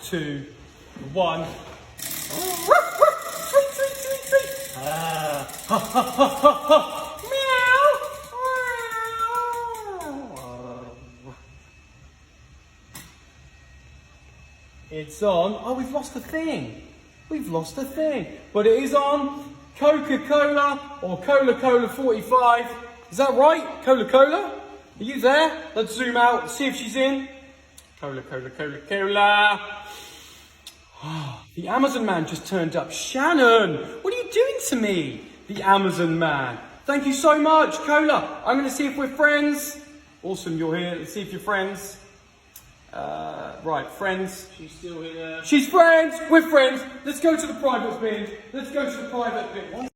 2, 1. It's on. Oh, we've lost the thing. We've lost the thing. But it is on Coca-Cola or Cola 45. Is that right? Cola? Are you there? Let's zoom out and see if she's in. Cola. Oh, the Amazon man just turned up. Shannon, what are you doing to me? The Amazon man. Thank you so much, Cola. I'm going to see if we're friends. Awesome, you're here. Let's see if you're friends. Right, friends. She's still here. She's friends. We're friends. Let's go to the private bit.